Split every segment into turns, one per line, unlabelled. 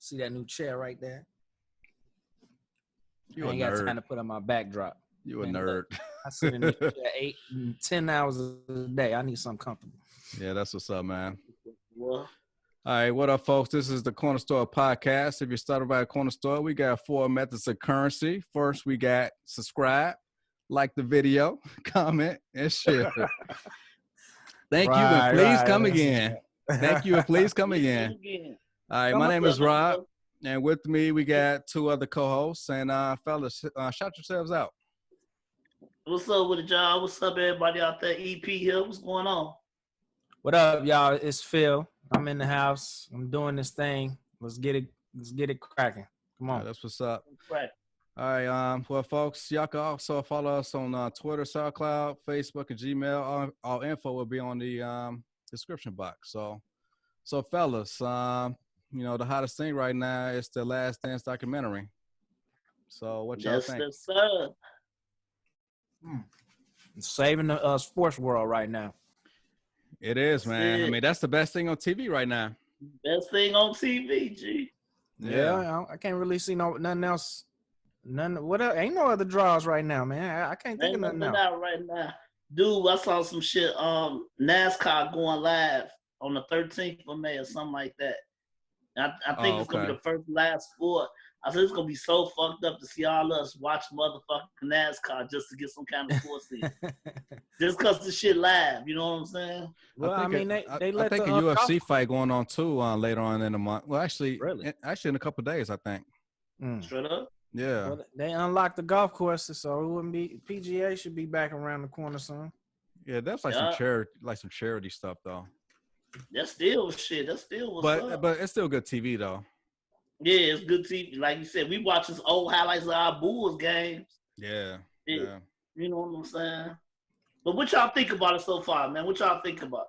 See that new chair right there?
You
I
a
ain't got
nerd.
time to put on my backdrop.
You a
Man,
nerd.
look, I sit in this chair 8 and 10 hours a day. I need something comfortable.
Yeah, that's what's up, man.
Well,
All right, what up, folks? This is the Corner Store Podcast. If you're started by a Corner Store, we got 4 methods of currency. First, we got subscribe, like the video, comment, and share. Thank you, and please come again. Thank you, and please come again. All right, my name is Rob, and with me, we got 2 other co-hosts. And fellas, shout yourselves out.
What's up with it, y'all? What's up, everybody out there? EP here. What's going on?
What up, y'all? It's Phil. I'm in the house. I'm doing this thing. Let's get it cracking. Come on.
That's what's up.
Right.
All right, well, folks, y'all can also follow us on Twitter, SoundCloud, Facebook, and Gmail. All info will be on the description box. So fellas, you know, the hottest thing right now is the Last Dance documentary. So what y'all think?
Yes, sir.
Saving the sports world right now.
It is, man. I mean, that's the best thing on TV right now.
Best thing on TV, G.
Yeah, I can't really see nothing else. What else? Ain't no other draws right now, man. I can't think of nothing else.
Out right now. Dude, I saw some shit. NASCAR going live on the 13th of May or something like that. I think it's gonna be the first live sport. I said it's gonna be so fucked up to see all us watch motherfucking NASCAR just to get some kind of sports in. Just cause the shit live, you know what I'm saying?
Well, I think
a UFC fight going on too later on in the month. Well, actually in a couple of days, I think.
Straight up.
Yeah.
Well, they unlocked the golf courses, so it wouldn't be PGA should be back around the corner soon.
Yeah, that's some charity stuff though.
That's still shit. That's still what's up.
But it's still good TV though.
Yeah, it's good TV. Like you said, we watch this old highlights of our Bulls games.
Yeah.
You know what I'm saying? But what y'all think about it so far, man? What y'all think about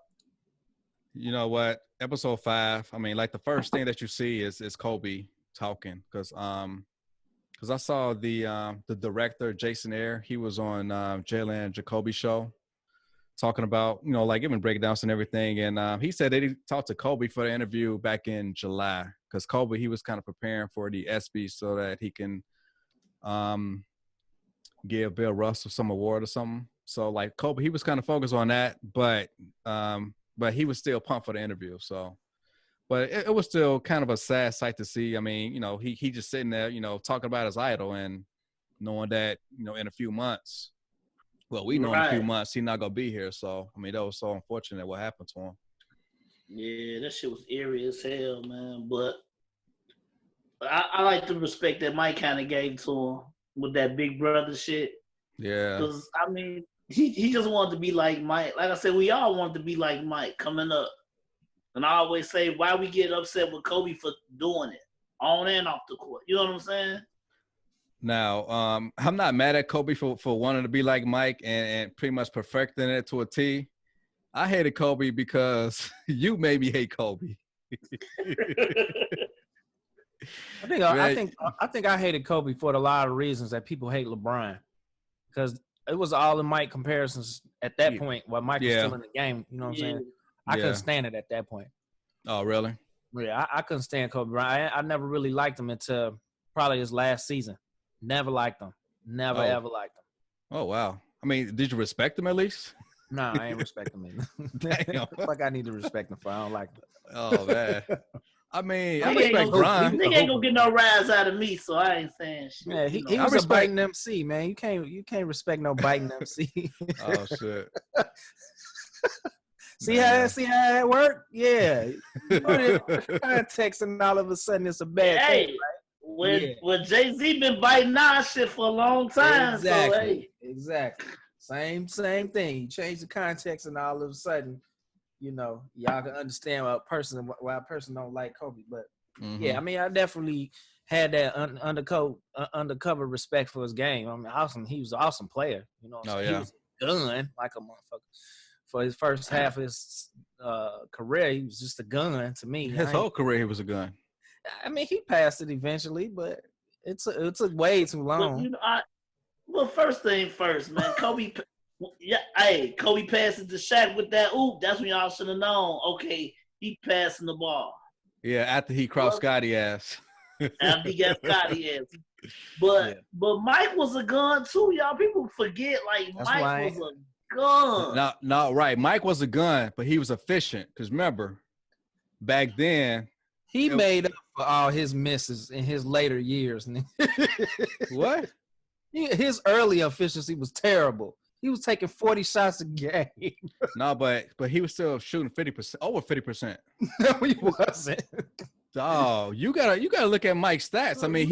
it?
You know what? Episode 5, I mean, like the first thing that you see is Kobe talking. Because I saw the director, Jason Ayer, he was on Jalen Jacoby's show talking about, you know, like giving breakdowns and everything. And he said that he talked to Kobe for the interview back in July. Because Kobe, he was kind of preparing for the ESPYs so that he can give Bill Russell some award or something. So, like, Kobe, he was kind of focused on that, but he was still pumped for the interview. So, but it was still kind of a sad sight to see. I mean, you know, he just sitting there, you know, talking about his idol and knowing that, you know, in a few months, in a few months, he's not going to be here. So, I mean, that was so unfortunate what happened to him.
Yeah, that shit was eerie as hell, man. But I like the respect that Mike kind of gave to him with that big brother shit.
Yeah.
Because, I mean, he just wanted to be like Mike. Like I said, we all wanted to be like Mike coming up. And I always say, why we get upset with Kobe for doing it on and off the court. You know what I'm saying?
Now, I'm not mad at Kobe for wanting to be like Mike and pretty much perfecting it to a T. I hated Kobe because you made me hate Kobe.
I think I hated Kobe for a lot of reasons that people hate LeBron, because it was all in Mike comparisons at that point while Mike was still in the game. You know what I'm saying? I couldn't stand it at that point.
Oh, really?
Yeah, I couldn't stand Kobe Bryant. I never really liked him until probably his last season. Never liked him. Never ever liked him.
Oh, wow. I mean, did you respect him at least?
No, I ain't respecting him. Damn. Like I need to respect him for. I don't like him.
Oh, man. I mean, I respect Bron.
He ain't gonna get no rise out of me, so I ain't saying shit.
Yeah, he was a biting MC, man. You can't respect no biting MC.
Oh shit.
See how it worked? Yeah. You put it in context and all of a sudden it's a bad thing, right?
When Jay-Z been biting our shit for a long time.
Exactly. So, exactly. Same thing. You change the context and all of a sudden, you know, y'all can understand why a person don't like Kobe. But yeah, I mean, I definitely had that undercover respect for his game. I mean, he was an awesome player. You know, he was a gun like a motherfucker. For his first half of his career, he was just a gun to me.
His whole career, he was a gun.
I mean, he passed it eventually, but it took way too long.
Well, you know, first thing first, man. Kobe passes to Shaq with that oop. That's when y'all should have known. Okay, he passing the ball.
Yeah, after he crossed Scotty ass.
After he got Scotty ass. But Mike was a gun too, y'all. People forget like
That's
Mike was a gun.
No, right. Mike was a gun, but he was efficient. Because remember, back then
he made up for all his misses in his later years.
What?
His early efficiency was terrible. He was taking 40 shots a game.
No, but he was still shooting 50%, over 50%.
No, he wasn't.
Oh, you gotta look at Mike's stats. I mean,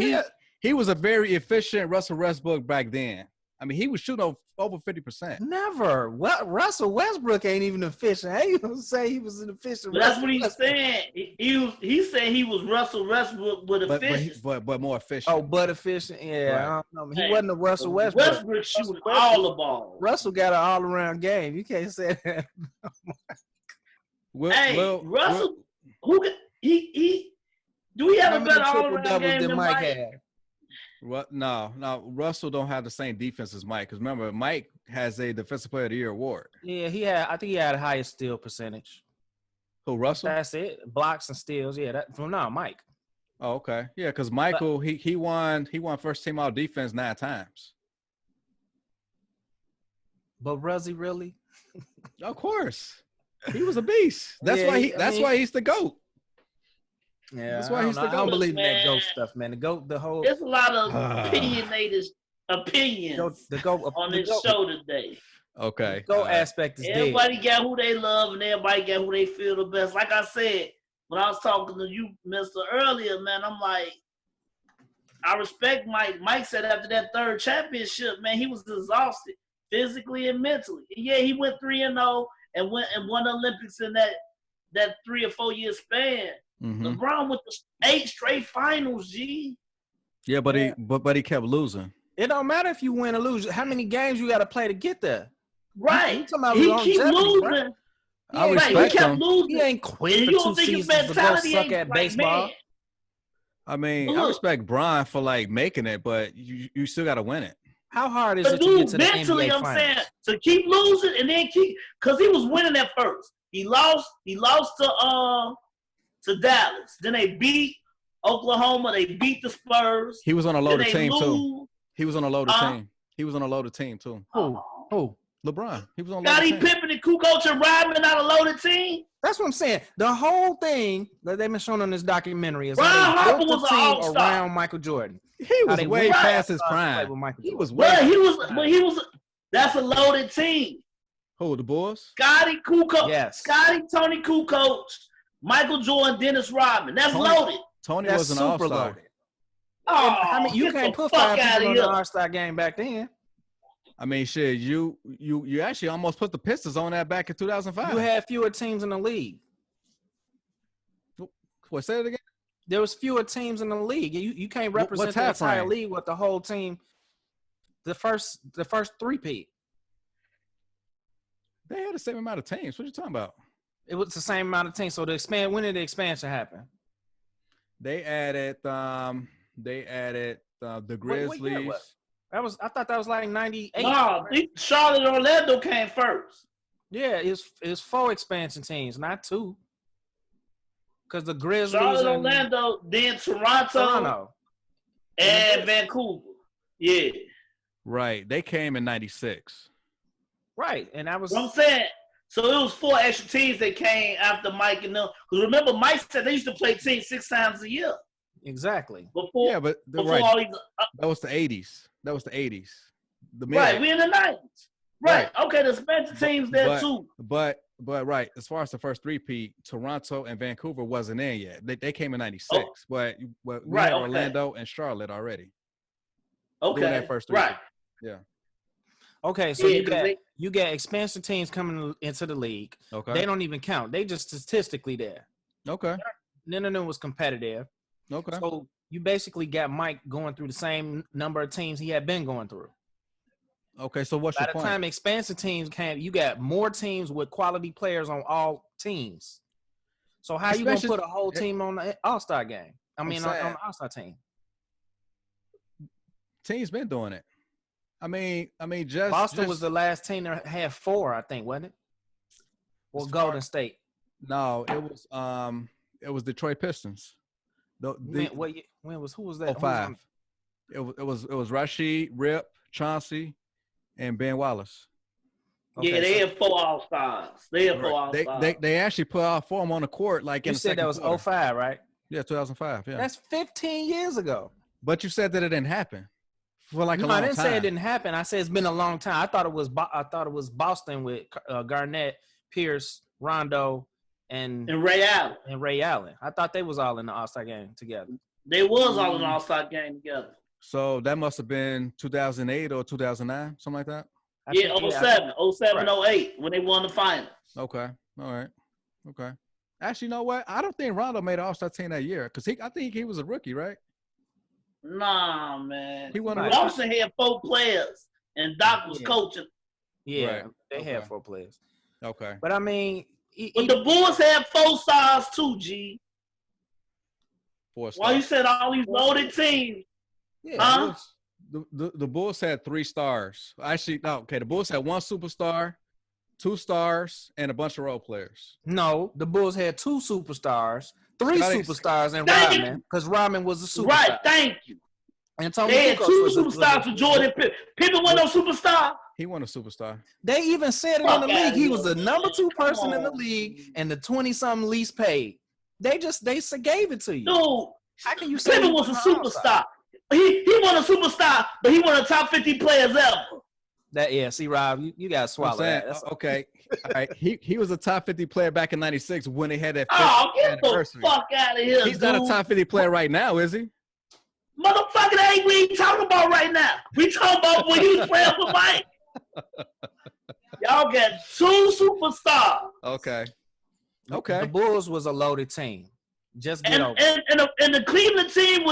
he was a very efficient Russell Westbrook back then. I mean, he was shooting over 50%.
Never. Well, Russell Westbrook ain't even efficient. How you gonna say he was an efficient?
That's what he's saying. He said he was Russell Westbrook with efficient.
But more efficient.
Oh, but efficient. Yeah,
right.
I don't know. He wasn't a Russell Westbrook.
Westbrook shooting all the ball.
Russell got an all-around game. You can't say that.
Russell, who he do we have a better all-around game than Mike had?
Well, no. Russell don't have the same defense as Mike. Because remember, Mike has a Defensive Player of the Year award.
Yeah, I think he had the highest steal percentage.
Who, Russell?
That's it. Blocks and steals. Yeah, Mike.
Oh, okay. Yeah, because Michael, he won first team all defense 9 times.
But was he really?
Of course. He was a beast. That's why he's the GOAT.
Yeah, that's why he's the GOAT. I don't believe in that GOAT stuff, man.
There's a lot of opinionated opinions on this show today.
Okay.
The GOAT aspect is
everybody got who they love and everybody got who they feel the best. Like I said, when I was talking to you, Mr. earlier, man, I'm like, I respect Mike. Mike said after that 3rd championship, man, he was exhausted physically and mentally. Yeah, he went 3-0 and won the Olympics in that 3 or 4 year span. Mm-hmm. LeBron with the 8 straight finals, G.
Yeah, but he kept losing.
It don't matter if you win or lose. How many games you got to play to get there?
Right. He keep losing.
Right?
I respect
he kept
him.
losing.
He ain't quit for 2 seasons to go suck at baseball.
Man.
I mean, I respect Brian for like making it, but you still got to win it.
How hard is it to get to the
mentally,
NBA
I'm
finals?
saying to keep losing and then because he was winning at first. He lost to Dallas. Then they beat Oklahoma. They beat the Spurs.
He was on a loaded team too. He was on a loaded team. He was on a loaded team too.
Who?
LeBron. He was on a loaded team.
Pippen and Kukoc and Rodman not a loaded team.
That's what I'm saying. The whole thing that they've been shown in this documentary is
Ron
how they
Harper
built
was
the
an
team
all-star.
around Michael Jordan.
He was way past his prime. He was way.
But he was. That's a loaded team.
Who, the Bulls?
Scotty Kukoc.
Yes.
Scotty, Tony Kukoc, Michael Jordan, Dennis Rodman. That's loaded.
Tony was an all-star.
Loaded.
Oh,
I mean, you can't put 5 people in the All-Star game back then.
I mean, shit, you actually almost put the Pistons on that back in 2005.
You had fewer teams in the league.
What, say it again?
There was fewer teams in the league. You can't represent the entire league with the whole team. The first 3-peat.
They had the same amount of teams. What are you talking about?
It was the same amount of teams. So when did the expansion happen?
They added the Grizzlies.
I thought that was like 98.
No, Charlotte and Orlando came first.
Yeah, it's 4 expansion teams, not 2. Because the Grizzlies,
Charlotte, Orlando, then Toronto. And Vancouver. Yeah.
Right. They came in 96.
Right. And that was
what I'm saying. So it was 4 extra teams that came after Mike and them. Because remember, Mike said they used to play teams 6 times a year.
Exactly.
Before all these,
that was the 80s. That was the 80s.
Right. We in the 90s. Right. Okay, the expansion teams there too.
But right, as far as the first 3-peat, Toronto and Vancouver wasn't in yet. They came in 96. But we had Orlando and Charlotte already.
Okay.
Doing that first 3-peat.
Right.
Yeah.
Okay, so you get expansion teams coming into the league.
Okay.
They don't even count. They just statistically there.
Okay.
None of them was competitive.
Okay.
So you basically got Mike going through the same number of teams he had been going through.
Okay, so what's your point?
By the time expansion teams came, you got more teams with quality players on all teams. So how you gonna put a whole team on the All-Star game? On the All-Star team.
Teams been doing it. I mean, just
Boston was the last team that had 4, I think, wasn't it? Or Golden State.
No, it was Detroit Pistons.
Who was that?
05. It was Rashid, Rip, Chauncey, and Ben Wallace.
Okay, yeah, they had 4 All-Stars.
They actually put all 4 of them on the court. Like
you said that was 05, right?
Yeah, 2005. Yeah,
that's 15 years ago.
But you said that it didn't happen for like a long time.
I didn't say it didn't happen. I said it's been a long time. I thought it was Boston with Garnett, Pierce, Rondo, and
Ray Allen.
I thought they was all in the All-Star game together.
They was all in the All-Star game together.
So that must have been 2008 or 2009, something like that.
07, 08, when they won the finals.
Okay, all right, okay. Actually, you know what? I don't think Rondo made an All-Star team that year because I think he was a rookie, right?
Nah, man.
He won.
Boston had 4 players, and Doc was coaching.
Yeah, right. They had 4 players.
Okay,
but I mean,
but the Bulls had 4 stars too, G.
4 stars.
Why you said all these loaded teams?
Yeah. Huh? The Bulls had 3 stars. Actually, no. Okay, the Bulls had 1 superstar, 2 stars, and a bunch of role players.
No, the Bulls had 2 superstars, 3 superstars, and Rodman, because Rodman was a superstar.
Right, thank you.
And Tony
they had 2 superstars for Jordan Pippen. Pippen wasn't no superstar.
He wasn't a superstar.
They even said it in the league. He was the number 2 person in the league and the 20-something least paid. They gave it to you.
Dude,
how can you say
Pippen was a superstar? He wasn't a superstar, but he one of the top 50 players ever.
See, Rob, you gotta swallow that.
Okay. All right. He was a top 50 player back in '96 when they had that.
Get the fuck out of here.
He's not a top 50 player right now, is he?
Motherfucker, that ain't what we talking about right now. We talking about when he was playing for Mike. Y'all got 2 superstars.
Okay.
The Bulls was a loaded team. Just get over.
And the Cleveland team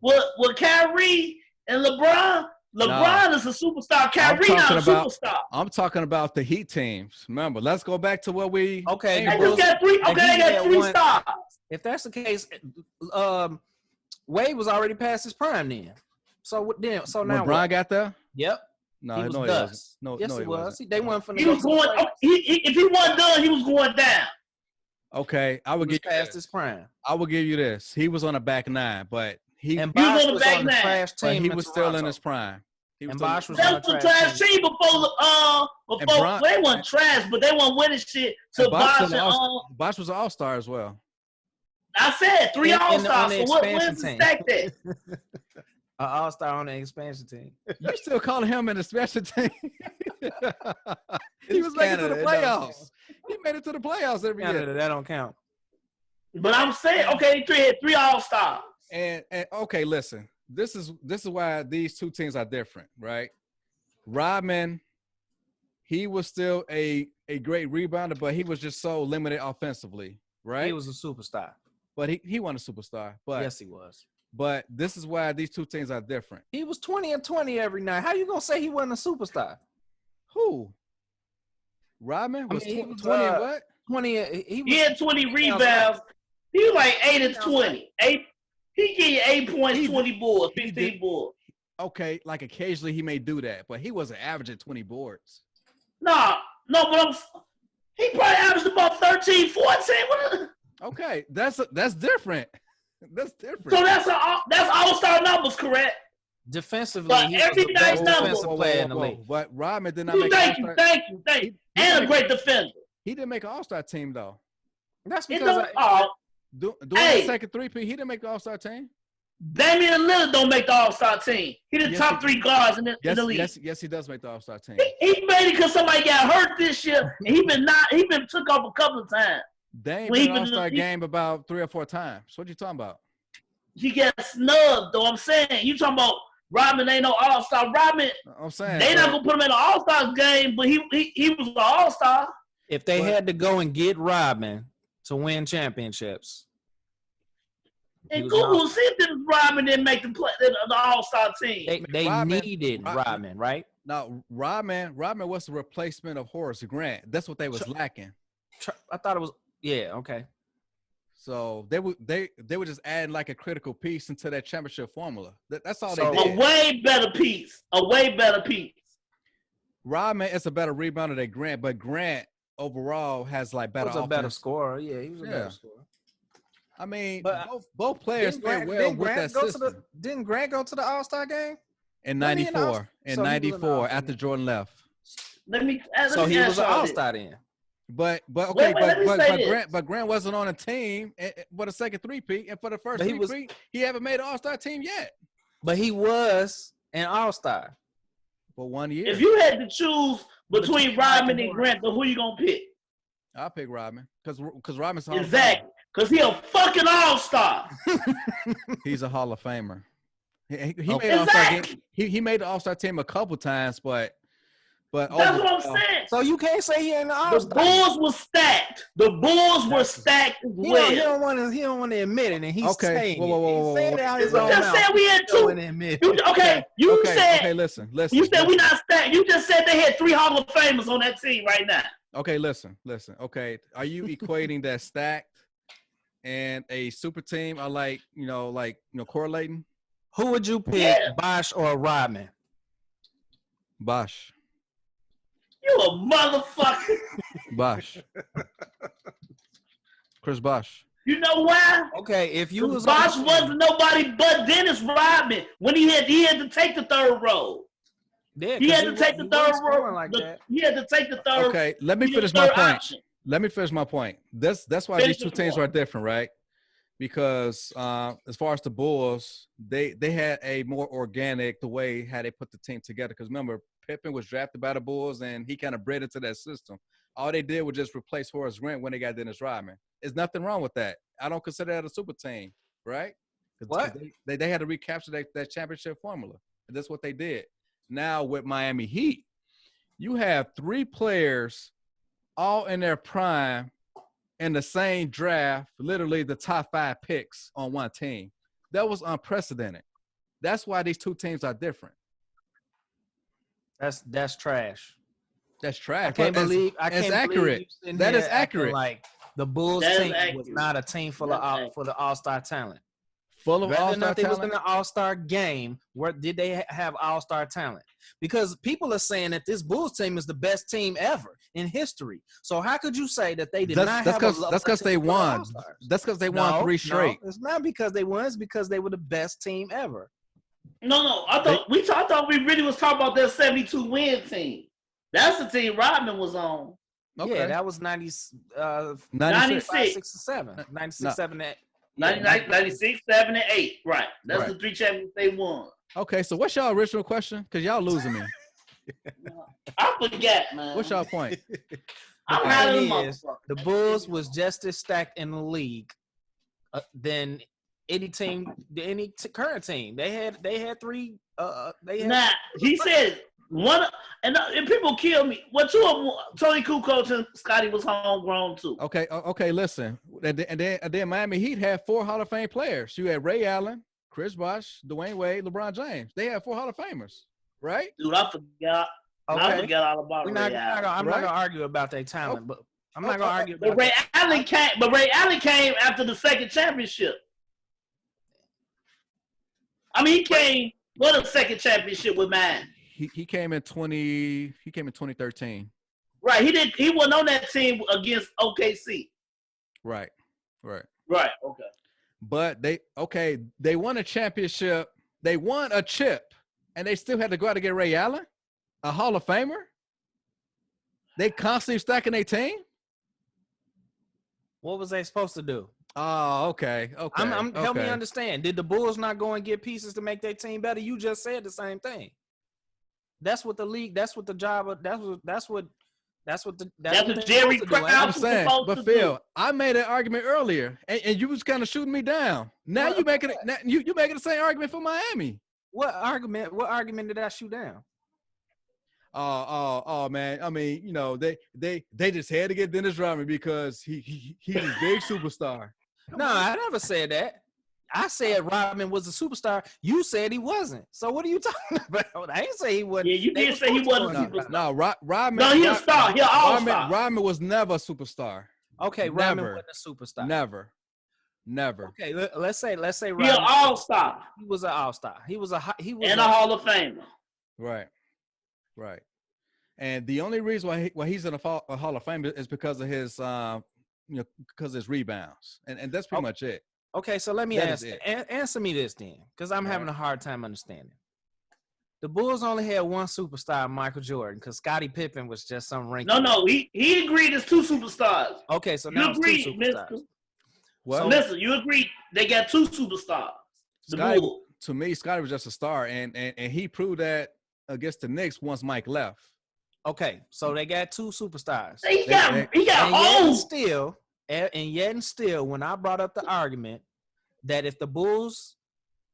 with Kyrie and LeBron. LeBron is a superstar. Kyrie not a superstar.
I'm talking about the Heat teams. Remember, let's go back to what we.
Okay.
They just got 3. Okay, they got 3 stars.
If that's the case, Wade was already past his prime then. So now
LeBron got there.
Yep.
No,
he was
no,
dust.
No,
yes,
no,
he was.
Wasn't.
They went from.
He was going. If he wasn't done, he was going down.
Okay, I would give
past his prime.
I will give you this. He was on a back 9, but he
was on the back 9.
Trash team
he was still in his prime.
Bosh was
on the trash team before they weren't trash, but they weren't winning shit. So Bosh
was an All-Star as well.
I said 3 All-Stars. So when's the stack that?
An All-Star on the expansion team.
You still calling him an expansion team? He was making it to the playoffs. He made it to the playoffs every year.
That don't count.
But I'm saying, okay, he had 3 All-Stars.
And okay, listen. This is why these 2 teams are different, right? Rodman, he was still a great rebounder, but he was just so limited offensively, right?
He was a superstar.
But he wasn't a superstar. But
yes, he was.
But this is why these 2 teams are different.
He was 20 and 20 every night. How you gonna say he wasn't a superstar?
Who? Rodman was 20 and what?
20.
He had 20 rebounds. He was like 8 and 20. He gave you 8 points, 20 boards, 15 boards.
Okay, like occasionally he may do that, but he wasn't averaging 20 boards.
No, but he probably averaged about 13, 14.
Okay, that's different. That's different.
So that's All-Star numbers, correct?
Defensively,
but
he's
every nice
defensive
player in the league.
But Rodman did not make.
Thank you. And a great defender.
He didn't make an All-Star team though.
That's because
doing the second 3P, he didn't make the All-Star team.
Damian Lillard don't make the All-Star team. He the top 3 guards in the league.
Yes, he does make the All-Star team.
He made it because somebody got hurt this year, and he been took off a couple of times.
Dame been All-Star game about 3 or 4 times. What you talking about?
He got snubbed, though. I'm saying you talking about Rodman ain't no All-Star. Rodman,
I'm saying
they not gonna put him in an All-Star game, but he was an All-Star.
If they had to go and get Rodman to win championships.
And Google see if Rodman didn't make the All-Star team.
They needed Rodman, right?
No, Rodman was the replacement of Horace Grant. That's what they was lacking.
I thought it was okay.
So they were just adding like a critical piece into that championship formula. That's all they did.
A way better piece.
Rodman is a better rebounder than Grant, but Grant overall has like better.
He was a better scorer. Yeah, he was a better scorer.
I mean,
But
both players played well with that system.
Didn't Grant go to the All-Star game?
In 94.
So
94 after Jordan left.
So he was an All-Star then.
But Grant wasn't on a team for the second three-peat, and for the first three-peat, he haven't made an All-Star team yet.
But he was an All-Star
for 1 year.
If you had to choose between Rodman and Grant, who you gonna pick?
I'll pick Rodman because Rodman's
exactly because he a fucking All-Star.
He's a Hall of Famer. He made the All-Star team a couple times, but
that's what I'm saying.
So you can't say he ain't an All-Star.
The Bulls were stacked. The Bulls were stacked as well.
He don't want to admit it, and he's saying
whoa.
He's saying it out his
own mouth. You just said we had two. You said.
Okay, listen.
You said we not stacked. You just said they had 3 Hall of Famers on that team right now.
Okay, listen. Okay, are you equating that stacked and a super team? I correlating.
Who would you pick, Bosh or Rodman?
Bosh.
You a motherfucker.
Bosh. Chris Bosh.
You know why?
Okay, if you was
Bosh wasn't nobody but Dennis Rodman when he had to take the third role.
Yeah,
he had to take the third role. He had to take the third.
Okay, let me finish my point. Let me finish my point. That's why these two teams are different, right? Because as far as the Bulls, they had a more organic the way how they put the team together. Because remember, Pippen was drafted by the Bulls, and he kind of bred into that system. All they did was just replace Horace Grant when they got Dennis Rodman. There's nothing wrong with that. I don't consider that a super team, right?
What?
They had to recapture that championship formula. And that's what they did. Now with Miami Heat, you have 3 players all in their prime in the same draft, literally the top 5 picks on one team. That was unprecedented. That's why these two teams are different.
That's trash.
That's trash.
I can't believe
accurate. That is accurate.
Like the Bulls team was not a team full of for the All-Star talent.
Full of All-Star talent.
They was in the All-Star game. Where did they have All-Star talent? Because people are saying that this Bulls team is the best team ever in history. So how could you say that they did not have?
That's because they won. That's because they won 3 straight.
No, it's not because they won. It's because they were the best team ever.
No. I thought we really was talking about that 72 win team. That's the team Rodman was on.
Okay. Yeah, that was
96,
96, 7, 96, 7, 8.
96, 7, and 8. Right. That's the 3 champions they won.
Okay, so what's y'all original question? Because y'all losing me.
I forget, man.
What's y'all point?
The Bulls was just as stacked in the league than any current team. They had 3.
He said one, and people kill me. Well, 2 of them, Tony Kukoc and Scotty was homegrown too.
Okay. Listen, and then Miami Heat had 4 Hall of Fame players. You had Ray Allen, Chris Bosh, Dwayne Wade, LeBron James. They had 4 Hall of Famers, right?
Dude, I forgot. Okay. I forgot all about
I'm not gonna argue about their talent, but I'm not gonna argue.
But Ray Allen came after the second championship. I mean, he came for the second championship with mine.
He came in 2013.
Right. He wasn't on that team against OKC.
Right.
Okay.
But they won a championship. They won a chip, and they still had to go out to get Ray Allen, a Hall of Famer. They constantly stacking their team.
What was they supposed to do?
Oh, okay.
Help me understand. Did the Bulls not go and get pieces to make their team better? You just said the same thing. That's what the league. That's what the job. That's what
Jerry Krause was supposed to do.
But Phil, I made an argument earlier, and you was kind of shooting me down. Now you making it. You making the same argument for Miami.
What argument? What argument did I shoot down?
Oh, man. I mean, they just had to get Dennis Rodman because he's a big superstar.
No, I never said that. I said Rodman was a superstar. You said he wasn't. So what are you talking about? I didn't say he wasn't.
Yeah, you did say he wasn't a superstar.
No, Rodman.
No, he's a star. He's an all-star.
Rodman was never a superstar.
Okay, Rodman wasn't a superstar.
Never.
Okay, let's say Rodman.
He's an all-star.
He was an all-star. He was a
Hall of Famer.
Right. And the only reason why he's in a Hall of Fame is because of his because it's rebounds, and that's pretty much it.
Okay, so let me answer me this then, because I'm having a hard time understanding. The Bulls only had one superstar, Michael Jordan, because Scottie Pippen was just some ranking.
No, he agreed it's two superstars.
Okay, so now it's two superstars.
Well, listen, you agreed they got two superstars.
To me, Scottie was just a star, and he proved that against the Knicks once Mike left.
Okay, so they got two superstars.
He got
and yet still, when I brought up the argument that if the Bulls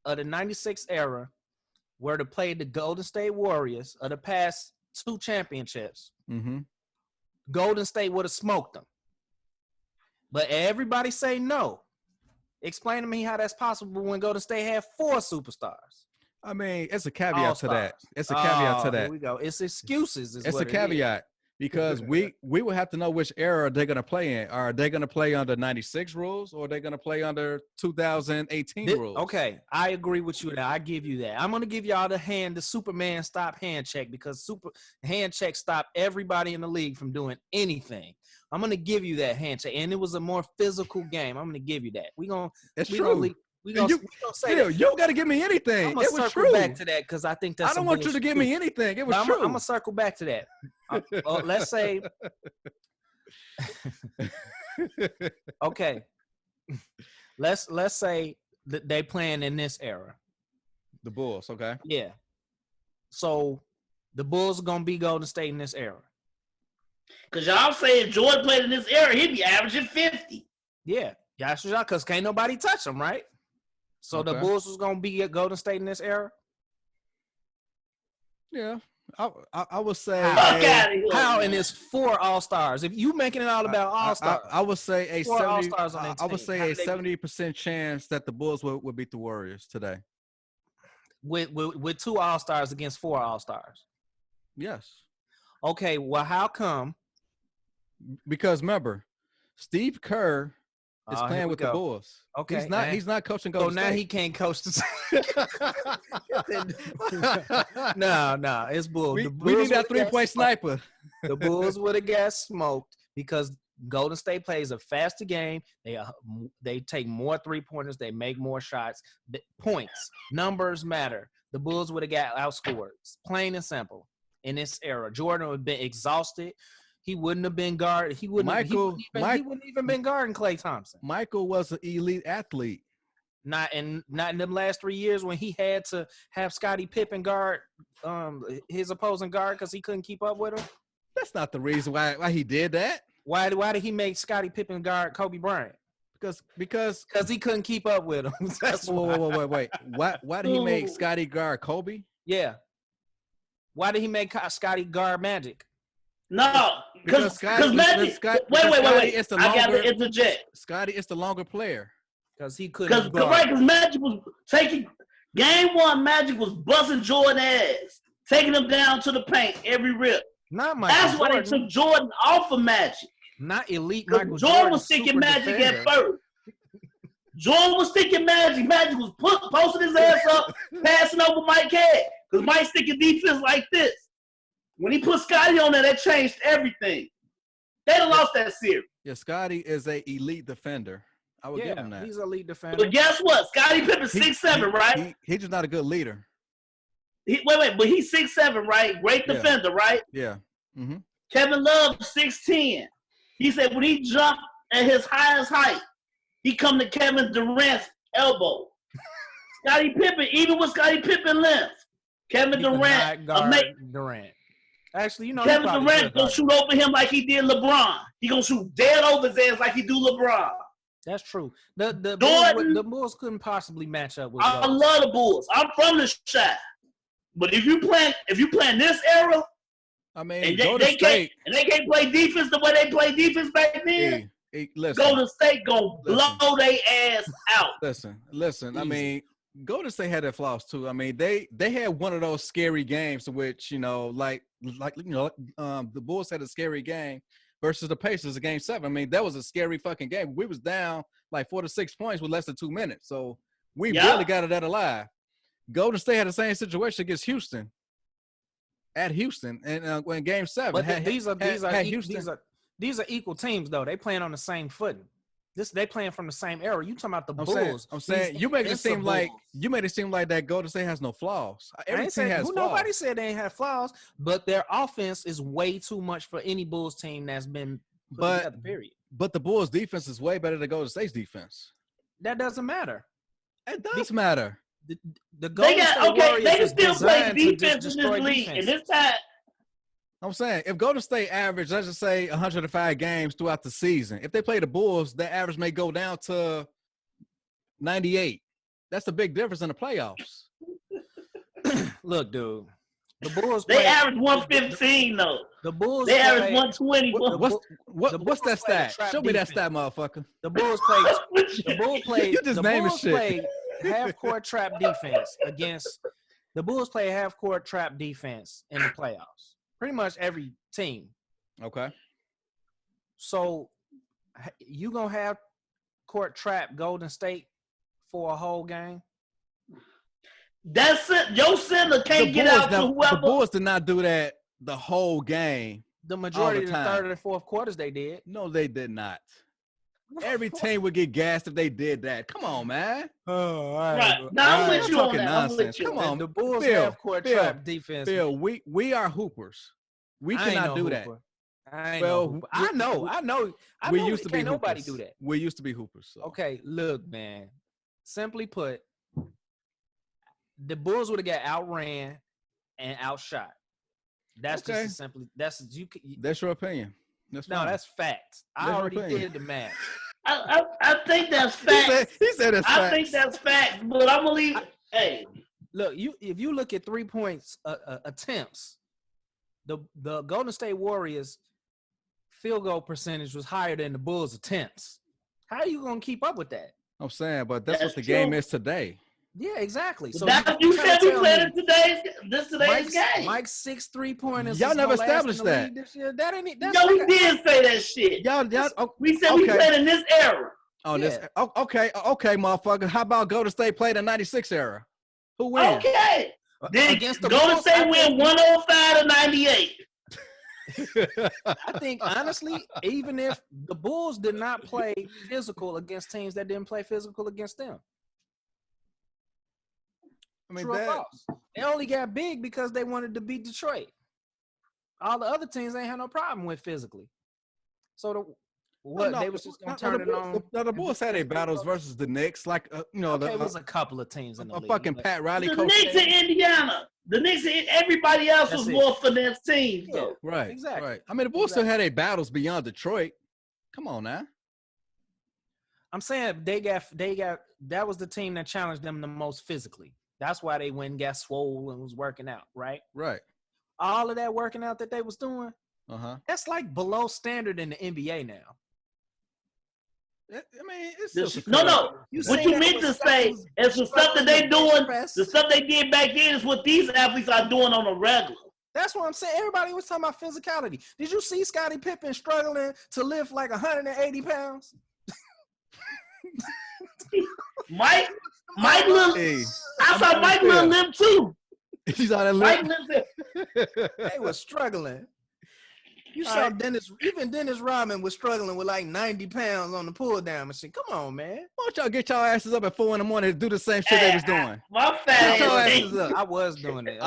of the 96 era were to play the Golden State Warriors of the past two championships, Golden State would have smoked them. But everybody say no. Explain to me how that's possible when Golden State had four superstars.
I mean, it's a caveat to that. It's a caveat to that.
Here we go. It's excuses.
It's a caveat because we will have to know which era they're going to play in. Are they going to play under 96 rules or are they going to play under 2018 rules?
Okay, I agree with you now. I give you that. I'm going to give y'all the Superman stop hand check because hand check stopped everybody in the league from doing anything. I'm going to give you that hand check, and it was a more physical game. I'm going to give you that.
It's true.
We gonna say
you don't got to give me anything.
I'm gonna circle back to that because I think that's.
I don't want you to give me anything. It was true.
I'm gonna circle back to that. Let's say. Okay. Let's say that they playing in this era.
The Bulls, okay.
Yeah. So the Bulls are gonna be Golden State in this era.
Cause y'all say if Jordan played in this era, he'd be averaging 50.
Yeah, because can't nobody touch him, right? So the Bulls was gonna be at Golden State in this era.
Yeah, I would say
how and it's 4 All-Stars. If you making it all about All-Stars,
I would say a
4 All-Stars on that
I would say a 70% chance that the Bulls would beat the Warriors today.
With 2 All-Stars against 4 All-Stars.
Yes.
Okay. Well, how come?
Because remember, Steve Kerr is playing with the Bulls.
Okay,
he's not coaching Golden State.
So now he can't coach the No, it's Bulls.
We need that 3-point sniper.
The Bulls would have got smoked because Golden State plays a faster game. They take more 3-pointers. They make more shots. Points, numbers matter. The Bulls would have got outscored. Plain and simple. In this era, Jordan would have been exhausted. He wouldn't have been guard. He wouldn't even been guarding Klay Thompson.
Michael was an elite athlete.
Not in them last 3 years when he had to have Scottie Pippen guard his opposing guard because he couldn't keep up with him.
That's not the reason why he did that.
Why did he make Scottie Pippen guard Kobe Bryant?
Because
he couldn't keep up with him. That's
wait. Why did he make Scottie guard Kobe?
Yeah. Why did he make Scottie guard Magic?
No, because Magic. Wait. I got to interject.
Scottie is the longer player.
Because he couldn't.
Because Magic was taking game 1. Magic was busting Jordan ass, taking him down to the paint every rip. That's why they took Jordan off of Magic.
Not elite Michael Jordan.
Jordan was sticking Magic at first. Jordan was sticking Magic. Magic was posting his ass up, passing over Mike head. Because Mike sticking defense like this. When he put Scottie on there, that changed everything. They'd have lost that series.
Yeah, Scottie is an elite defender. I would give him that.
He's an elite defender.
But guess what? Scottie Pippen's 6'7", right?
He's just not a good leader.
But he's 6'7", right? Great defender, right?
Yeah. Mm-hmm.
Kevin Love 6'10". He said when he jumped at his highest height, he come to Kevin Durant's elbow. Scottie Pippen, even with Scottie Pippen length, Kevin Durant.
Actually,
Kevin Durant gonna shoot over him like he did LeBron. He gonna shoot dead over his ass like he do LeBron.
That's true. The Bulls couldn't possibly match up with.
I love the Bulls. I'm from the Chi. But if you playing this era,
I mean,
and they can't play defense the way they play defense back then. Golden State gonna blow their ass out.
Listen. I mean, Golden State had their flaws too. I mean, they had one of those scary games in which the Bulls had a scary game versus the Pacers in Game 7. I mean, that was a scary fucking game. We was down like 4 to 6 points with less than 2 minutes, so we really got it out alive. Golden State had the same situation against Houston. At Houston, and when Game 7,
but these are These are equal teams, though. They playing on the same footing. They playing from the same era. You talking about the Bulls?
I'm saying you make it seem like that Golden State has no flaws. Every team has flaws.
Nobody said they ain't have flaws, but their offense is way too much for any Bulls team that's been put together, period.
But the Bulls' defense is way better than Golden State's defense.
That doesn't matter.
It does matter.
The Golden State Warriors
they can still play
defense
in this league, and this time.
I'm saying if Golden State average, let's just say 105 games throughout the season, if they play the Bulls, their average may go down to 98. That's the big difference in the playoffs.
Look, dude, the Bulls.
They average 115 though.
The Bulls.
They average 120.
What's that stat? Show me that stat, motherfucker.
The Bulls played. The Bulls played.
You just naming shit.
Played half-court trap defense against. The Bulls play half-court trap defense in the playoffs. Pretty much every team.
Okay.
So you gonna have court trap Golden State for a whole game?
That's it. Your center can't get out to whoever.
The Bulls did not do that the whole game.
The majority of the third and fourth quarters they did.
No, they did not. Every team would get gassed if they did that. Come on, man.
Oh, all
right. Now I'm with you on that.
Nonsense. Come on.
The Bulls have court trap defense.
Phil, we are hoopers. We cannot do that.
I know.
We used to be
hoopers. Nobody do that.
We used to be hoopers. So.
Okay, look, man. Simply put, the Bulls would have got outran and outshot. That's just as simply. That's
your opinion.
That's facts. I already did the math.
I think that's facts.
He said it's facts.
I think that's facts, but I'm gonna leave. Hey,
look, if you look at 3 points attempts, the Golden State Warriors field goal percentage was higher than the Bulls' attempts. How are you gonna keep up with that?
I'm saying, but that's what the game is today.
Yeah, exactly. So
you said we played in today's game.
Mike's 6 3-pointers.
Y'all never established that.
That ain't.
We did say that shit. We said we played in this era.
Oh, yeah. Okay, motherfucker. How about Golden State played in '96 era? Who wins?
Okay. Then Golden State win 105 to 98.
I think honestly, even if the Bulls did not play physical against teams that didn't play physical against them. I mean, they only got big because they wanted to beat Detroit. All the other teams ain't had no problem with physically. So they was just gonna turn it on.
The Bulls had their battles versus the Knicks, like
it was a couple of teams in the league.
Fucking Pat Riley.
The Knicks in Indiana. The Knicks and everybody else was more finesse teams, though.
Right,
exactly.
Right. I mean, the Bulls still had their battles beyond Detroit. Come on now.
I'm saying that was the team that challenged them the most physically. That's why they went and got swole and was working out, right?
Right.
All of that working out that they was doing, that's like below standard in the NBA now.
I mean, it's
no. What you meant to say is the stuff that they doing, the stuff they did back then is what these athletes are doing on a regular.
That's what I'm saying. Everybody was talking about physicality. Did you see Scottie Pippen struggling to lift like 180 pounds?
Mike Little. I saw Mike Little limp too.
You saw that limp?
They was struggling. You saw Dennis Rodman was struggling with like 90 pounds on the pull down machine. Come on, man.
Why don't y'all get y'all asses up at 4 a.m. to do the same shit they was doing?
My fat ass.
I was doing it.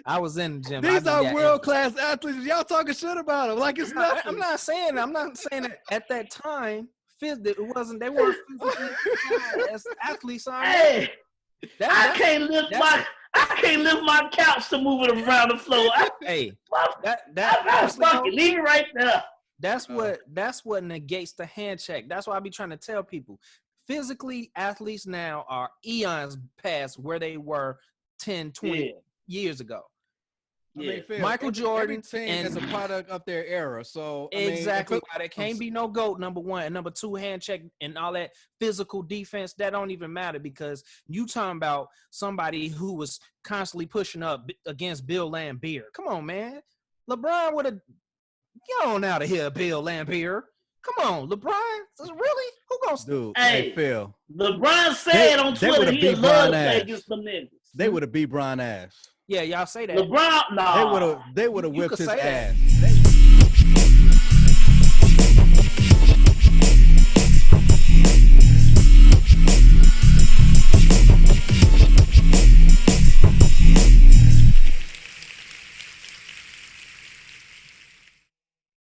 I was in the gym.
These are world-class athletes. Y'all talking shit about them like it's nothing.
I'm not saying that at that time, they weren't physically as athletes.
Hey, I can't lift my couch to move it around the floor.
Leave
it right there.
That's what negates the hand check. That's why I be trying to tell people. Physically, athletes now are eons past where they were 10, 20 years ago.
Yeah. I mean,
Michael Jordan
is a product of their era. So
exactly why there can't be no GOAT, number one, and number two, hand check and all that physical defense. That don't even matter because you talking about somebody who was constantly pushing up against Bill Laimbeer. Come on, man. LeBron would have get on out of here, Bill Laimbeer. Come on, LeBron. Really? Who gonna
do? Hey, Phil.
LeBron said on Twitter he loved against them niggas.
They would have beat Bron ass.
Yeah, y'all say that.
LeBron, no.
They would have whipped his ass.